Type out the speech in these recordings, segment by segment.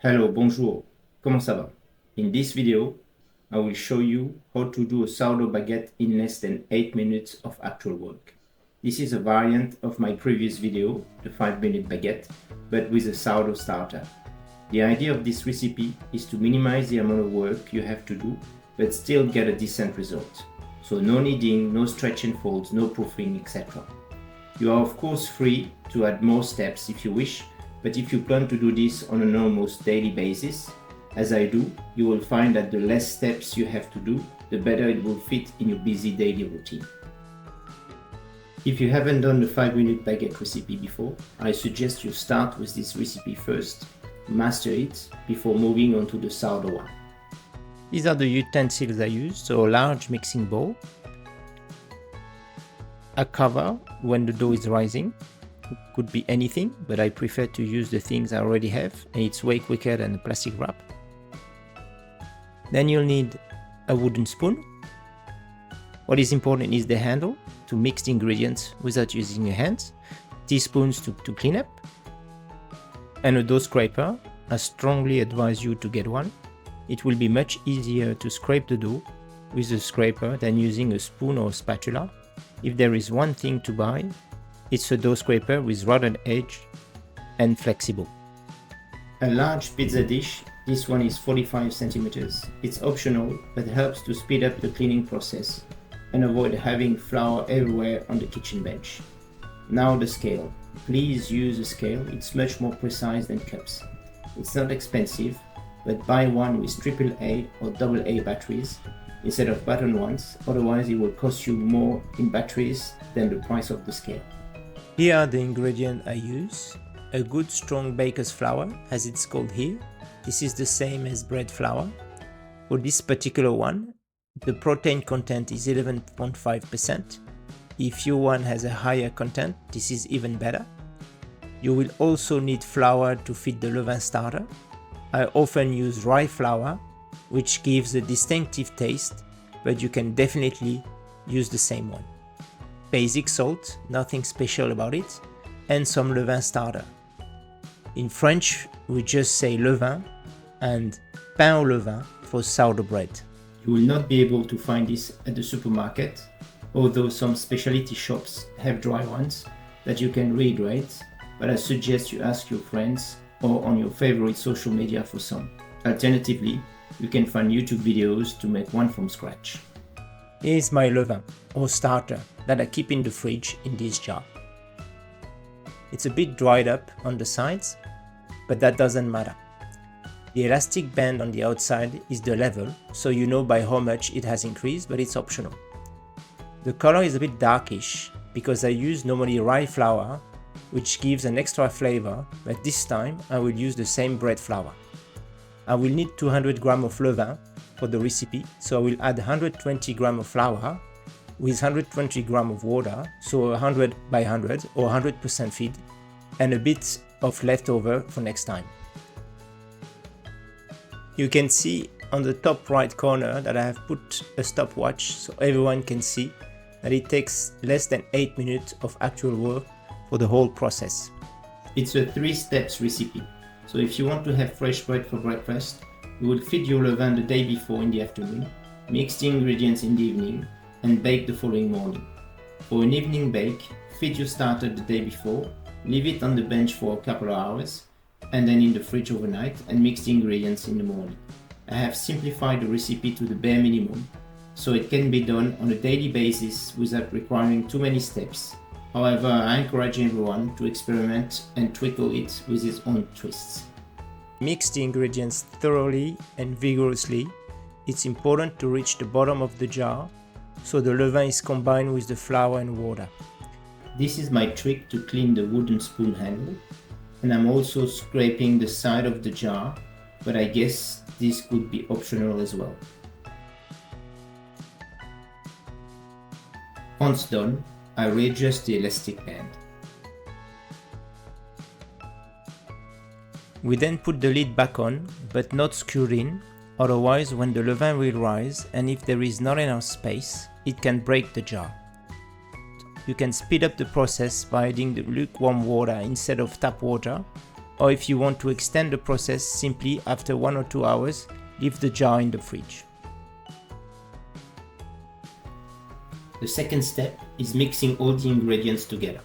Hello, bonjour, comment ça va? In this video, I will show you how to do a sourdough baguette in less than 8 minutes of actual work. This is a variant of my previous video, the 5-minute baguette, but with a sourdough starter. The idea of this recipe is to minimize the amount of work you have to do, but still get a decent result. So no kneading, no stretch and folds, no proofing, etc. You are of course free to add more steps if you wish, but if you plan to do this on an almost daily basis, as I do, you will find that the less steps you have to do, the better it will fit in your busy daily routine. If you haven't done the 5-minute baguette recipe before, I suggest you start with this recipe first, master it before moving on to the sourdough one. These are the utensils I use, so a large mixing bowl, a cover when the dough is rising, could be anything, but I prefer to use the things I already have, and it's way quicker than a plastic wrap. Then you'll need a wooden spoon. What is important is the handle to mix the ingredients without using your hands, teaspoons to clean up, and a dough scraper. I strongly advise you to get one. It will be much easier to scrape the dough with a scraper than using a spoon or a spatula. If there is one thing to buy, it's a dough scraper with rounded edge and flexible. A large pizza dish, this one is 45 centimeters. It's optional, but helps to speed up the cleaning process and avoid having flour everywhere on the kitchen bench. Now the scale. Please use a scale, it's much more precise than cups. It's not expensive, but buy one with AAA or AA batteries instead of button ones, otherwise it will cost you more in batteries than the price of the scale. Here are the ingredients I use. A good strong baker's flour, as it's called here. This is the same as bread flour. For this particular one, the protein content is 11.5%. If your one has a higher content, this is even better. You will also need flour to fit the Levain starter. I often use rye flour, which gives a distinctive taste, but you can definitely use the same one. Basic salt, nothing special about it, and some Levain starter. In French, we just say levain and pain au levain for sourdough bread. You will not be able to find this at the supermarket, although some specialty shops have dry ones that you can rehydrate, but I suggest you ask your friends or on your favorite social media for some. Alternatively, you can find YouTube videos to make one from scratch. Here's my levain or starter that I keep in the fridge in this jar. It's a bit dried up on the sides, but that doesn't matter. The elastic band on the outside is the level, so you know by how much it has increased, but it's optional. The color is a bit darkish because I use normally rye flour, which gives an extra flavor, but this time I will use the same bread flour. I will need 200 grams of levain for the recipe, so I will add 120 grams of flour with 120 grams of water, so 100 by 100 or 100% feed, and a bit of leftover for next time. You can see on the top right corner that I have put a stopwatch so everyone can see that it takes less than 8 minutes of actual work for the whole process. It's a 3-steps recipe, so if you want to have fresh bread for breakfast, you will feed your levain the day before in the afternoon, mix the ingredients in the evening, and bake the following morning. For an evening bake, feed your starter the day before, leave it on the bench for a couple of hours, and then in the fridge overnight and mix the ingredients in the morning. I have simplified the recipe to the bare minimum, so it can be done on a daily basis without requiring too many steps. However, I encourage everyone to experiment and twiddle it with its own twists. Mix the ingredients thoroughly and vigorously. It's important to reach the bottom of the jar so the levain is combined with the flour and water. This is my trick to clean the wooden spoon handle, and I'm also scraping the side of the jar, but I guess this could be optional as well. Once done, I readjust the elastic band. We then put the lid back on, but not screwed in, otherwise when the levain will rise and if there is not enough space, it can break the jar. You can speed up the process by adding the lukewarm water instead of tap water, or if you want to extend the process, simply after 1 or 2 hours, leave the jar in the fridge. The second step is mixing all the ingredients together.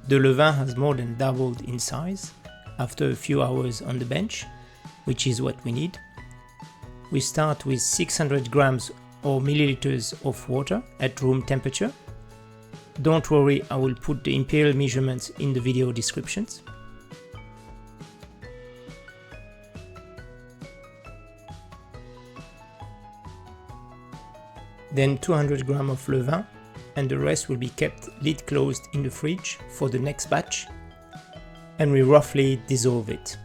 The levain has more than doubled in size after a few hours on the bench, which is what we need. We start with 600 grams or milliliters of water at room temperature. Don't worry, I will put the imperial measurements in the video descriptions. Then 200 grams of levain, and the rest will be kept lid closed in the fridge for the next batch, and we roughly dissolve it.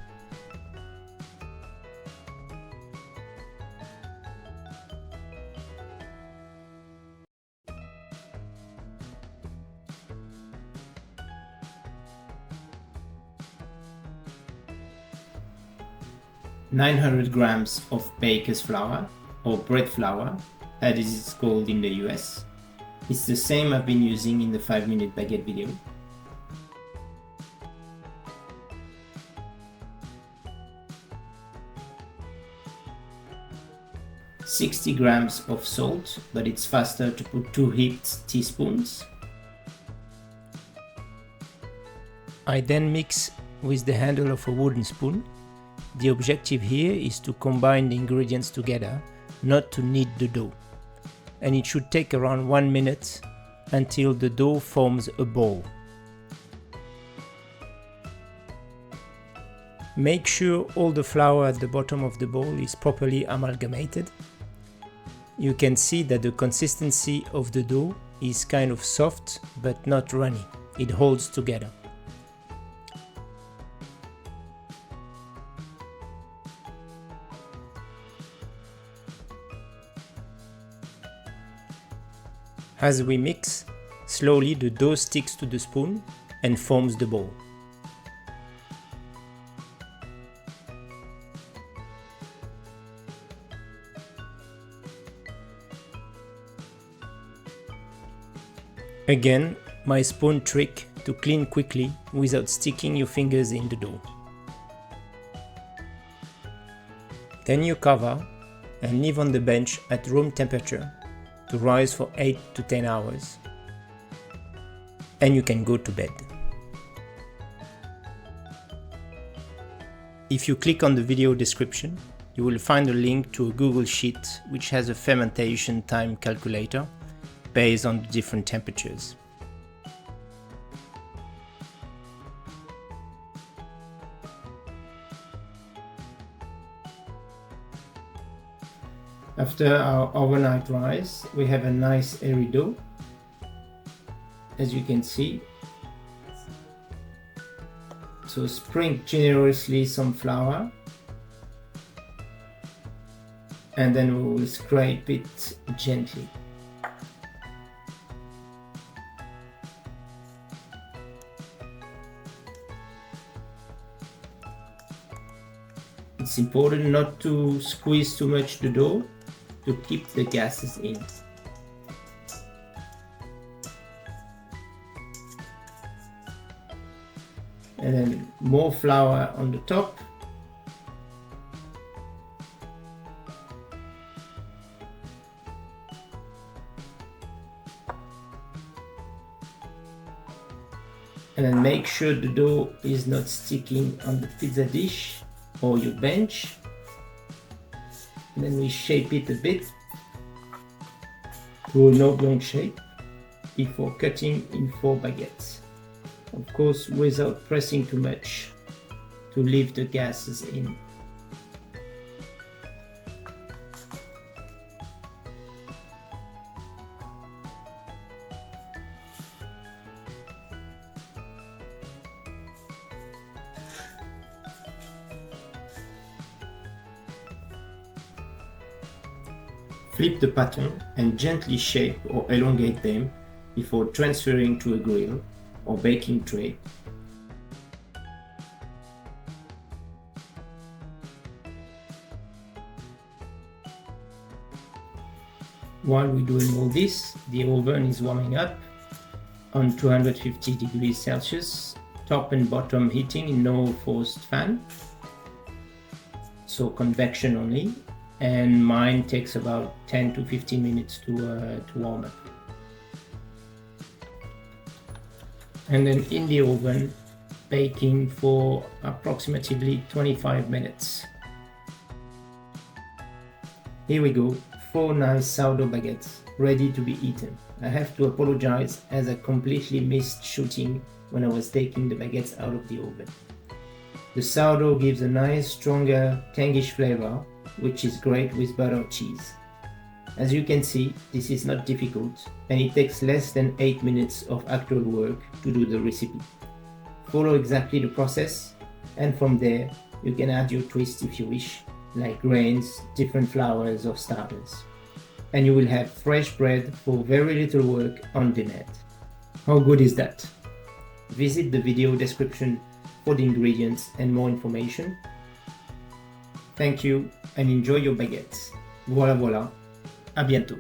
"900 grams of baker's flour, or bread flour, as it is called in the US. It's the same I've been using in the 5-minute baguette video. "60 grams of salt, but it's faster to put 2 heaped teaspoons. I then mix with the handle of a wooden spoon. The objective here is to combine the ingredients together, not to knead the dough. And it should take around 1 minute until the dough forms a ball. Make sure all the flour at the bottom of the bowl is properly amalgamated. You can see that the consistency of the dough is kind of soft but not runny. It holds together. As we mix, slowly the dough sticks to the spoon and forms the ball. Again, my spoon trick to clean quickly without sticking your fingers in the dough. Then you cover and leave on the bench at room temperature to rise for 8 to 10 hours. And you can go to bed. If you click on the video description, you will find a link to a Google Sheet which has a fermentation time calculator based on the different temperatures. After our overnight rise, we have a nice airy dough, as you can see. So sprinkle generously some flour, and then we will scrape it gently. It's important not to squeeze too much the dough to keep the gases in. And then more flour on the top. And then make sure the dough is not sticking on the pizza dish or your bench. And then we shape it a bit to an oblong shape before cutting in 4 baguettes. Of course, without pressing too much to leave the gases in. Flip the pattern and gently shape or elongate them before transferring to a grill or baking tray. While we're doing all this, the oven is warming up on 250 degrees Celsius top and bottom heating, no forced fan, so convection only, and mine takes about 10 to 15 minutes to warm up. And then in the oven, baking for approximately 25 minutes. Here we go, 4 nice sourdough baguettes ready to be eaten. I have to apologize as I completely missed shooting when I was taking the baguettes out of the oven. The sourdough gives a nice, stronger, tangish flavor, which is great with butter or cheese. As you can see, this is not difficult, and it takes less than 8 minutes of actual work to do the recipe. Follow exactly the process, and from there, you can add your twist if you wish, like grains, different flours or starters. And you will have fresh bread for very little work on demand. How good is that? Visit the video description for the ingredients and more information. Thank you and enjoy your baguettes. Voilà, à bientôt.